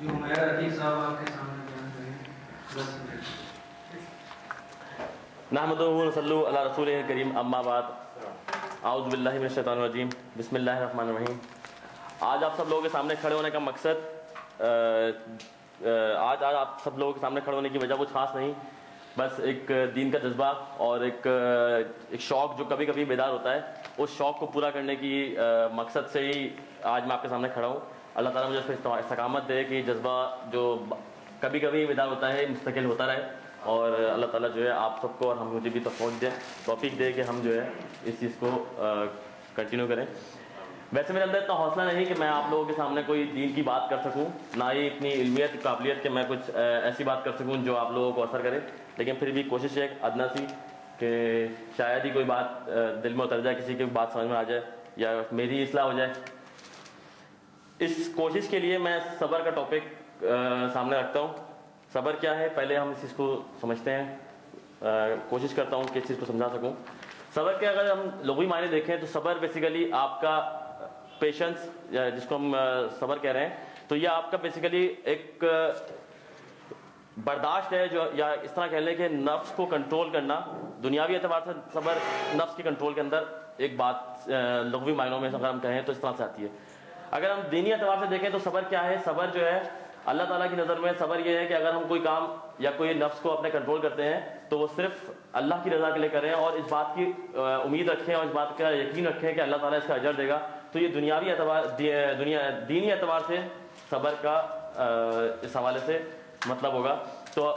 جو عمیر عزیز صاحب آپ کے سامنے بیان کریں بس نحمدہ و نصلی علی رسول کریم اما بعد اعوذ باللہ من الشیطان الرجیم بسم اللہ الرحمن الرحیم. آج آپ سب لوگوں کے سامنے کھڑے ہونے کا مقصد آج آپ سب لوگوں کے سامنے کھڑے ہونے کی وجہ کچھ خاص نہیں, بس ایک دین کا جذبہ اور ایک شوق جو کبھی کبھی بیدار ہوتا ہے, اس شوق کو پورا کرنے کی مقصد سے ہی آج میں آپ کے سامنے کھڑا ہوں. اللہ تعالیٰ مجھے اس پہ استقامت دے کہ جذبہ جو کبھی کبھی بیدار ہوتا ہے مستقل ہوتا رہے, اور اللہ تعالیٰ جو ہے آپ سب کو اور ہم مجھے بھی توفیق دے کہ ہم جو ہے اس چیز کو کنٹینیو کریں. ویسے میرے اندر اتنا حوصلہ نہیں کہ میں آپ لوگوں کے سامنے کوئی دین کی بات کر سکوں, نہ ہی اتنی علمیت قابلیت کہ میں کچھ ایسی بات کر سکوں جو آپ لوگوں کو اثر کرے, لیکن پھر بھی کوشش ہے ادنا سی کہ شاید ہی کوئی بات دل میں اتر جائے, کسی کی بات سمجھ میں آ جائے یا میری اصلاح ہو جائے. اس کوشش کے لیے میں صبر کا ٹاپک سامنے رکھتا ہوں. صبر کیا ہے پہلے ہم اس چیز کو سمجھتے ہیں, کوشش کرتا ہوں کہ اس چیز کو سمجھا سکوں. صبر کے اگر ہم لغوی معنی دیکھیں تو صبر بیسیکلی آپ کا پیشنس, جس کو ہم صبر کہہ رہے ہیں, تو یہ آپ کا بیسیکلی ایک برداشت ہے, جو یا اس طرح کہہ لیں کہ نفس کو کنٹرول کرنا. دنیاوی اعتبار سے صبر نفس کے کنٹرول کے اندر ایک بات لغوی معنوں میں اگر ہم کہیں تو اس طرح سے آتی ہے. اگر ہم دینی اعتبار سے دیکھیں تو صبر کیا ہے, صبر جو ہے اللہ تعالیٰ کی نظر میں صبر یہ ہے کہ اگر ہم کوئی کام یا کوئی نفس کو اپنے کنٹرول کرتے ہیں تو وہ صرف اللہ کی رضا کے لیے کریں, اور اس بات کی امید رکھیں اور اس بات کا یقین رکھیں کہ اللہ تعالیٰ اس کا اجر دے گا. تو یہ دنیاوی اعتبار دینی اعتبار سے صبر کا اس حوالے سے مطلب ہوگا. تو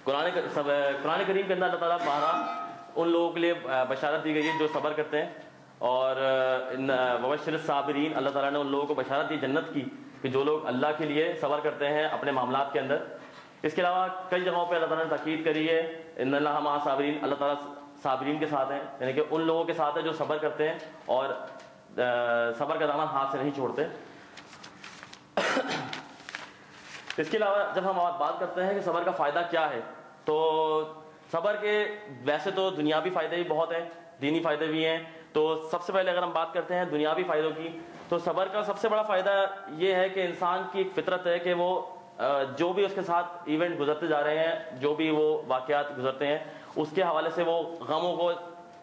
قرآن کریم کے اندر اللہ تعالیٰ بارہ ان لوگوں کے لیے بشارت دی گئی ہے جو صبر کرتے ہیں, اور وبشر الصابرین, اللہ تعالیٰ نے ان لوگوں کو بشارت دی جنت کی کہ جو لوگ اللہ کے لیے صبر کرتے ہیں اپنے معاملات کے اندر. اس کے علاوہ کئی جگہوں پہ اللہ تعالیٰ نے تاکید کری ہے, ان اللہ مع صابرین, اللہ تعالیٰ صابرین کے ساتھ ہیں, یعنی کہ ان لوگوں کے ساتھ ہے جو صبر کرتے ہیں اور صبر کا دامن ہاتھ سے نہیں چھوڑتے. اس کے علاوہ جب ہم بات کرتے ہیں کہ صبر کا فائدہ کیا ہے, تو صبر کے ویسے تو دنیاوی فائدے بھی بہت ہیں, دینی فائدے بھی ہیں. تو سب سے پہلے اگر ہم بات کرتے ہیں دنیاوی فائدوں کی, تو صبر کا سب سے بڑا فائدہ یہ ہے کہ انسان کی ایک فطرت ہے کہ وہ جو بھی اس کے ساتھ ایونٹ گزرتے جا رہے ہیں, جو بھی وہ واقعات گزرتے ہیں, اس کے حوالے سے وہ غموں کو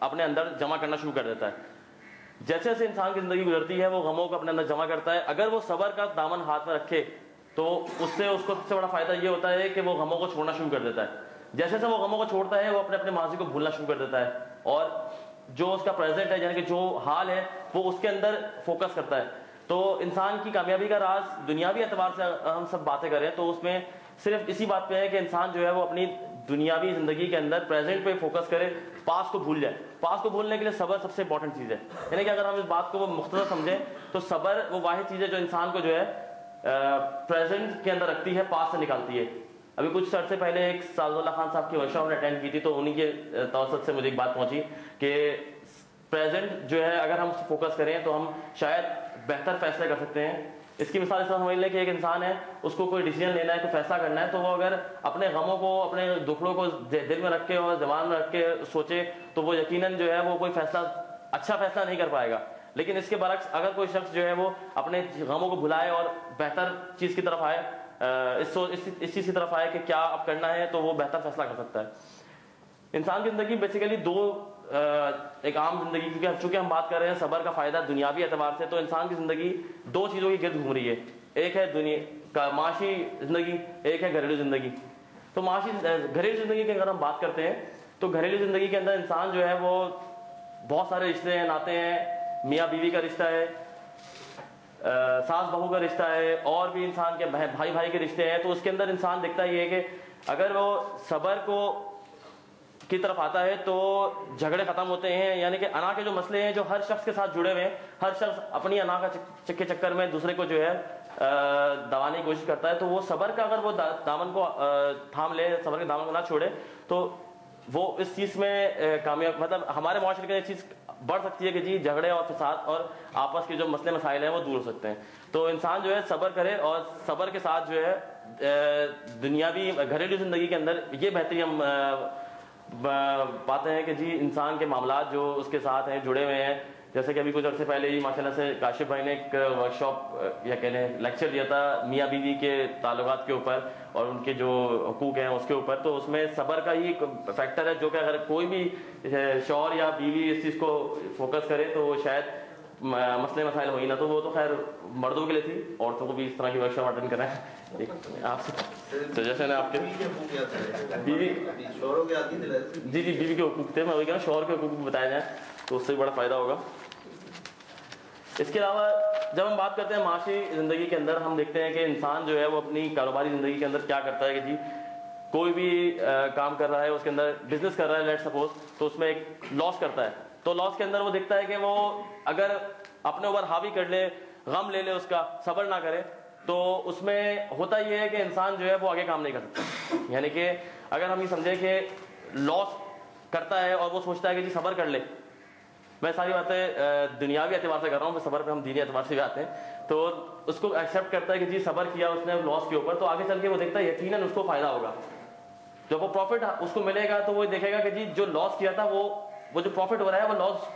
اپنے اندر جمع کرنا شروع کر دیتا ہے. جیسے جیسے انسان کی زندگی گزرتی ہے وہ غموں کو اپنے اندر جمع کرتا ہے. اگر وہ صبر کا دامن ہاتھ میں رکھے تو اس کو سب سے بڑا فائدہ یہ ہوتا ہے کہ وہ غموں کو چھوڑنا شروع کر دیتا ہے. جیسے جیسے وہ غموں کو چھوڑتا ہے وہ اپنے ماضی کو بھولنا شروع کر دیتا ہے, اور جو اس کا پریزنٹ ہے یعنی کہ جو حال ہے وہ اس کے اندر فوکس کرتا ہے. تو انسان کی کامیابی کا راز دنیاوی اعتبار سے ہم سب باتیں کریں تو اس میں صرف اسی بات پہ ہے کہ انسان جو ہے وہ اپنی دنیاوی زندگی کے اندر پریزنٹ پہ فوکس کرے, پاس کو بھول جائے. پاس کو بھولنے کے لیے صبر سب سے امپورٹنٹ چیز ہے. یعنی کہ اگر ہم اس بات کو مختصر سمجھیں تو صبر وہ واحد چیز ہے جو انسان کو جو ہے پریزنٹ کے اندر رکھتی ہے, پاس سے نکالتی ہے. ابھی کچھ عرصے پہلے ایک سعد اللہ خان صاحب کی ورکشاپ نے اٹینڈ کی تھی, تو انہی کے توسط سے مجھے ایک بات پہنچی کہ پریزنٹ جو ہے اگر ہم اس کو فوکس کریں تو ہم شاید بہتر فیصلے کر سکتے ہیں. اس کی مثال اس طرح سمجھ لیں کہ ایک انسان ہے, اس کو کوئی ڈیسیجن لینا ہے, کوئی فیصلہ کرنا ہے, تو وہ اگر اپنے غموں کو اپنے دکھڑوں کو دل میں رکھ کے اور زبان میں رکھ کے سوچے تو وہ یقیناً جو ہے وہ کوئی اچھا فیصلہ نہیں کر پائے گا. لیکن اس کے برعکس اگر کوئی شخص جو ہے وہ اپنے غموں کو بھلائے اور بہتر چیز کی طرف آئے, اس چیز کی طرف آئے کہ کیا اب کرنا ہے, تو وہ بہتر فیصلہ کر سکتا ہے. انسان کی زندگی بیسیکلی ایک عام زندگی, کیونکہ چونکہ ہم بات کر رہے ہیں صبر کا فائدہ دنیاوی اعتبار سے, تو انسان کی زندگی دو چیزوں کی گرد گھوم رہی ہے. ایک ہے معاشی زندگی, ایک ہے گھریلو زندگی. تو گھریلو زندگی کی اگر ہم بات کرتے ہیں تو گھریلو زندگی کے اندر انسان جو ہے وہ بہت سارے رشتے ہیں, ناطے ہیں, میاں بیوی کا رشتہ ہے, ساس بہو کا رشتہ ہے, اور بھی انسان کے بھائی بھائی کے رشتے ہیں. تو اس کے اندر انسان دیکھتا یہ ہے کہ اگر وہ صبر کی طرف آتا ہے تو جھگڑے ختم ہوتے ہیں. یعنی کہ انا کے جو مسئلے ہیں جو ہر شخص کے ساتھ جڑے ہوئے ہیں, ہر شخص اپنی انا کا چکر میں دوسرے کو جو ہے دبانے کی کوشش کرتا ہے. تو وہ صبر کا اگر وہ دامن کو تھام لے, صبر کے دامن کو نہ چھوڑے, تو وہ اس چیز میں کامیاب, مطلب ہمارے معاشرے کے یہ چیز بڑھ سکتی ہے کہ جی جھگڑے اور فساد اور آپس کے جو مسئلے مسائل ہیں وہ دور ہو سکتے ہیں. تو انسان جو ہے صبر کرے, اور صبر کے ساتھ جو ہے دنیاوی گھریلو زندگی کے اندر یہ بہتری ہم پاتے ہیں کہ جی انسان کے معاملات جو اس کے ساتھ ہیں جڑے ہوئے ہیں, جیسے کہ ابھی کچھ عرصے پہلے ہی ماشاءاللہ سے کاشف بھائی نے ایک ورکشاپ یا کہنے لیکچر دیا تھا میاں بیوی کے تعلقات کے اوپر اور ان کے جو حقوق ہیں اس کے اوپر. تو اس میں صبر کا ہی فیکٹر ہے جو کہ اگر کوئی بھی شوہر یا بیوی اس چیز کو فوکس کرے تو وہ شاید مسئلے مسائل ہوئی نہ. تو وہ تو خیر مردوں کے لیے تھی, عورتوں کو بھی اس طرح کی ورکشاپ اٹینڈ کریں. آپ سے سجیشن ہے آپ کے بیوی جی بیوی کے حقوق تھے, میں وہی کہہ رہا ہوں شوہر کے حقوق بھی بتایا جائیں تو اس سے بھی بڑا فائدہ ہوگا. اس کے علاوہ جب ہم بات کرتے ہیں معاشی زندگی کے اندر, ہم دیکھتے ہیں کہ انسان جو ہے وہ اپنی کاروباری زندگی کے اندر کیا کرتا ہے کہ جی کوئی بھی کام کر رہا ہے, اس کے اندر بزنس کر رہا ہے لیٹ سپوز, تو اس میں ایک لاس کرتا ہے. تو لاس کے اندر وہ دیکھتا ہے کہ وہ اگر اپنے اوپر حاوی کر لے, غم لے لے, اس کا صبر نہ کرے, تو اس میں ہوتا یہ ہے کہ انسان جو ہے وہ آگے کام نہیں کر سکتا. یعنی کہ اگر ہم یہ سمجھیں کہ لاس کرتا ہے اور وہ سوچتا ہے کہ جی صبر کر لے, میں ساری باتیں دنیاوی اعتبار سے کر رہا ہوں, صبر پہ ہم دینی اعتبار سے بھی آتے ہیں, تو اس کو ایکسیپٹ کرتا ہے کہ جی صبر کیا اس نے لاس کے اوپر, تو آگے چل کے وہ دیکھتا ہے یقیناً اس کو فائدہ ہوگا. جب وہ پروفٹ اس کو ملے گا تو وہ دیکھے گا کہ جی جو لاس کیا تھا وہ جو پروفٹ ہو رہا ہے وہ لاس